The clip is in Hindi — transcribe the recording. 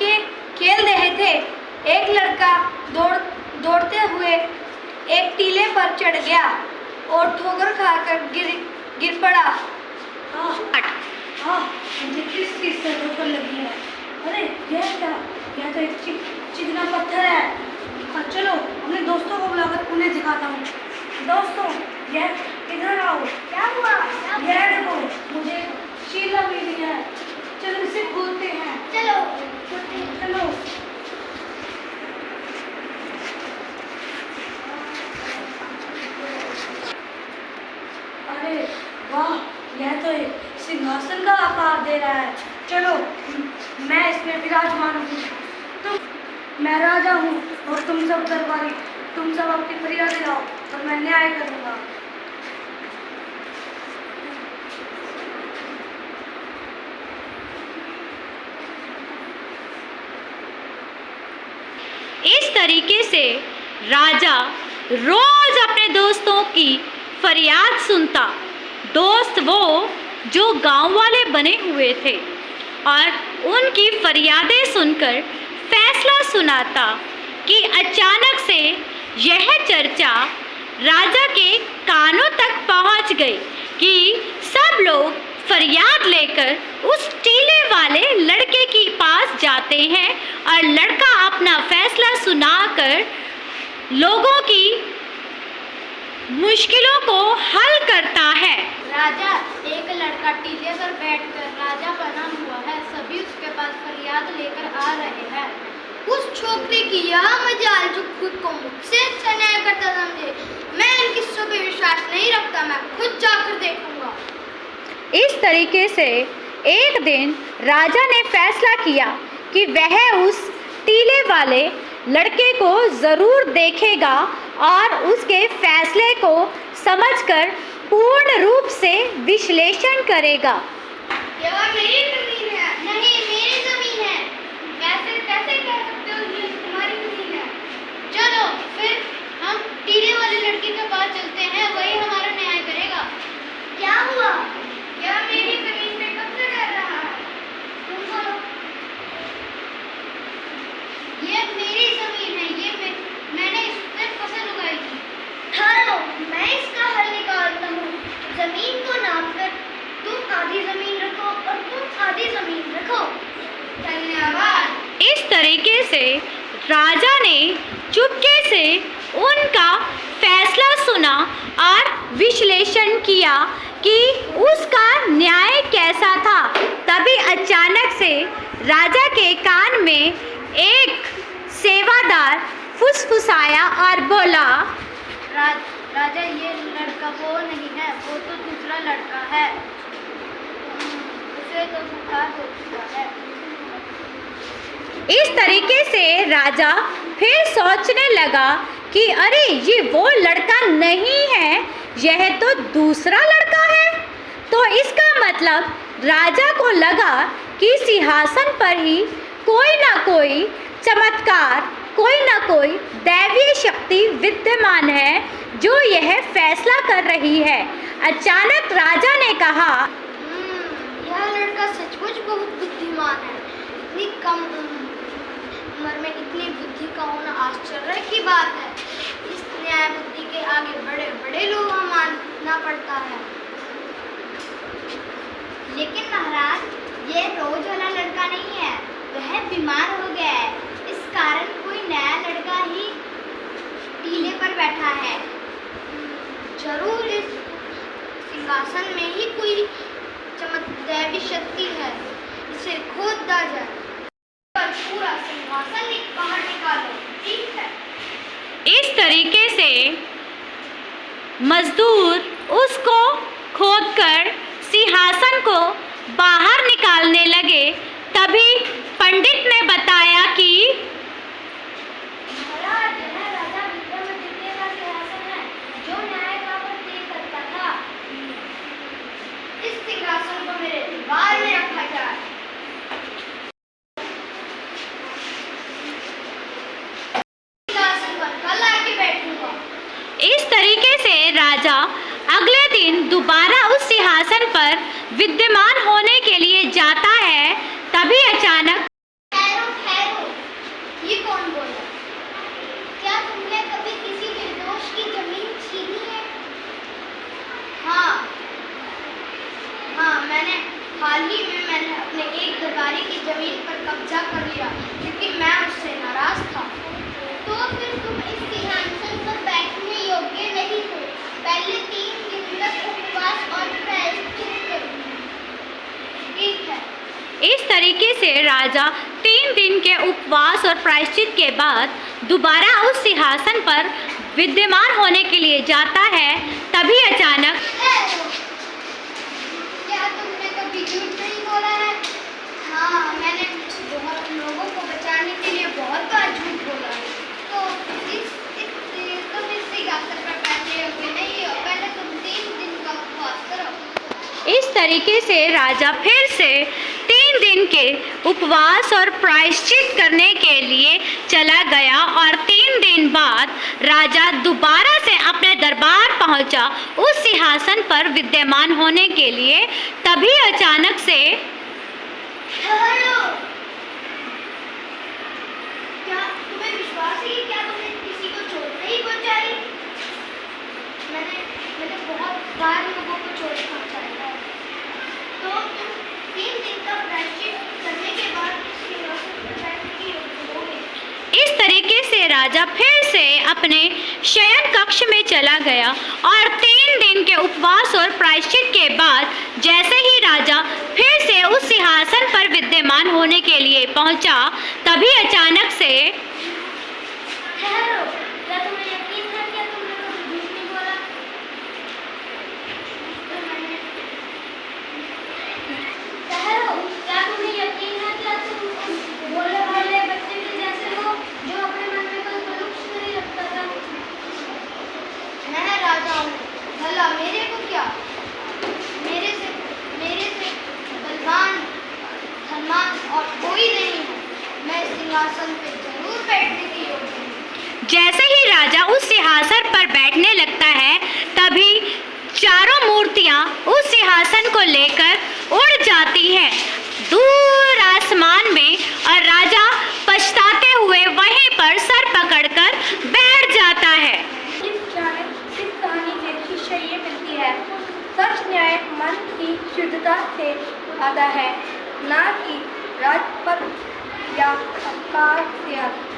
लड़के खेल रहे थे। एक लड़का दौड़ते हुए एक टीले पर चढ़ गया और ठोकर खाकर गिर पड़ा। मुझे किस से ठोकर लगी है? अरे यह क्या? यह तो एक चिकना पत्थर है। चलो अपने दोस्तों को बुलाकर उन्हें दिखाता हूँ। दोस्तों, यह इधर आओ। क्या हुआ? यह देखो, मुझे शीला मिली है। चलो इसे खोलते हैं। चलो। अरे वाह, यह तो एक सिंहासन का आकार दे रहा है। चलो, मैं इसमें विराजमान हूँ। मैं राजा हूँ और तुम सब दरबारी। तुम सब अपनी फरियाद लाओ और मैं न्याय करूँगा। इस तरीके से राजा रोज अपने दोस्तों की फरियाद सुनता। दोस्त वो जो गांव वाले बने हुए थे और उनकी फरियादें सुनकर फैसला सुनाता कि अचानक से यह चर्चा राजा के कानों तक पहुंच गई कि सब लोग फरियाद लेकर उस टीले वाले लड़के के पास जाते हैं और लड़का अपना फैसला सुनाकर लोगों की मुश्किलों को हल करता है। राजा, एक लड़का टीले पर बैठकर राजा बना हुआ है। सभी उसके पास फरियाद लेकर आ रहे हैं। उस छोकरे की यह मजाल जो खुद को मुझसे अच्छा न्याय करता समझे। मैं इन किस्सों पे विश्वास नहीं रखता। मैं खुद जाकर देखूंगा। इस तरीके से एक दिन राजा ने फैसला किया कि वह उस टीले वाले लड़के को ज़रूर देखेगा और उसके फैसले को समझकर पूर्ण रूप से विश्लेषण करेगा। यह मेरी जमीन है। नहीं, मेरी जमीन है। कैसे कह सकते हो ये तुम्हारी जमीन है? चलो फिर हम टीले वाले लड़के के पास चलते हैं। वही हमारा न्याय करेगा। क्या हुआ? यह मेरी जमीन पे कब्जा कर रहा है। तुम बोलो। ये मेरी जमीन है। मैंने इस पे फसल उगाई थी। ठहरो, मैं इसका हल निकालता हूँ। जमीन को नापकर तुम आधी जमीन रखो और तुम आधी जमीन रखो। धन्यवाद। इस तरीके से राजा ने चुपके से उनका फैसला सुना और विश्लेषण किया कि उसका न्याय कैसा था। तभी अचानक से राजा के कान में एक सेवादार फुसफुसाया और बोला, राजा, ये लड़का वो नहीं है। वो तो दूसरा लड़का है। उसे तो बुखार हो चुका है। इस तरीके से राजा फिर सोचने लगा कि अरे ये वो लड़का नहीं है, यह तो दूसरा लड़का है। तो इसका मतलब राजा को लगा कि सिंहासन पर ही कोई ना कोई चमत्कार, कोई ना कोई दैवीय शक्ति विद्यमान है जो यह फैसला कर रही है। अचानक राजा ने कहा, यह लड़का सचमुच बहुत बुद्धिमान है। इतनी कम उम्र में इतनी बुद्धि का होना आश्चर्य की बात है। इस न्याय बुद्धि के आगे बड़े बड़े लोगों को मानना पड़ता है। लेकिन महाराज, ये रोज वाला लड़का नहीं है। वह बीमार हो गया है। इस कारण कोई नया लड़का ही टीले पर बैठा है। जरूर इस सिंहासन में ही कोई दैवी शक्ति है। इसे खोदा जाए और पूरा सिंहासन बाहर निकालो। ठीक है। इस तरीके से मजदूर उसको खोदकर सिंहासन को बाहर निकालने लगे। तभी पंडित ने बताया कि महाराज, यह राजा विक्रमादित्य का सिंहासन है जो न्याय का प्रतीक करता था। इस सिंहासन को मेरे दरबार में रखा जाए। सिंहासन पर कल आके बैठूंगा। इस तरीके से राजा अगले दिन दोबारा उस सिंहासन पर विद्यमान होने के लिए जाता है। तभी अचानक ठहरो, हाल ही में मैंने अपने एक दरबारी की जमीन पर कब्जा कर लिया क्योंकि मैं उससे नाराज था। तो फिर तुम इस सिंहासन पर बैठने योग्य नहीं हो। पहले 3 दिन तक उपवास और प्रायश्चित करो। ठीक है। इस तरीके से राजा 3 दिन के उपवास और प्रायश्चित के बाद दोबारा उस सिंहासन पर विद्यमान होने के लिए जाता है। तभी अचानक क्या तुमने कभी झूठ नहीं बोला है? हाँ, मैंने बहुत लोगों को बचाने के लिए बहुत बार झूठ बोला है। तो तुम इस सिंहासन पर बैठे हुए नहीं हो। पहले तुम 3 दिन का उपवास करो। इस तरीके से राजा फिर से 3 दिन के उपवास और प्रायश्चित करने के लिए चला गया और 3 दिन बाद राजा दोबारा से अपने दरबार पहुंचा उस सिंहासन पर विद्यमान होने के लिए। तभी अचानक से ठहरो। क्या तुम्हें विश्वास है कि क्या तुमने किसी को चोट नहीं पहुंचाई? मैंने बहुत बार लोगों को चोट पहुंचाई है। तो 3 दिन का प्रायश्चित करने के बाद इस सिंहासन पर बैठने की योग्य हो गए। इस तरीके से राजा फिर से अपने शयन कक्ष में चला गया और 3 दिन के उपवास और प्रायश्चित के बाद जैसे ही राजा फिर से उस सिंहासन पर विद्यमान होने के लिए पहुंचा, तभी अचानक से ठहरो। क्या तुम्हें यकीन है कि तुमने कभी झूठ नहीं बोला? ठहरो। क्या तुम्हें यकीन है कि तुम उस भोले भाले बच्चे के जैसे हो जो अपने मन में कोई कलुष नहीं रखता था? मैं राजा हूँ। भला मेरे को क्या? मेरे से बलवान धनवान और कोई नहीं है। मैं सिंहासन पे जरूर बैठने की योग्य हूँ। जैसे ही राजा उस सिंहासन पर बैठने लगता है, तभी चारों मूर्तियां उस सिंहासन को लेकर उड़ जाती हैं दूर आसमान में और राजा पछताते हुए वहीं पर सर पकड़कर बैठ जाता है। इस कहानी से शिक्षा ये मिलती है, सच न्याय मन की शुद्धता से आता है, ना कि राजपद या अहंकार से आता है।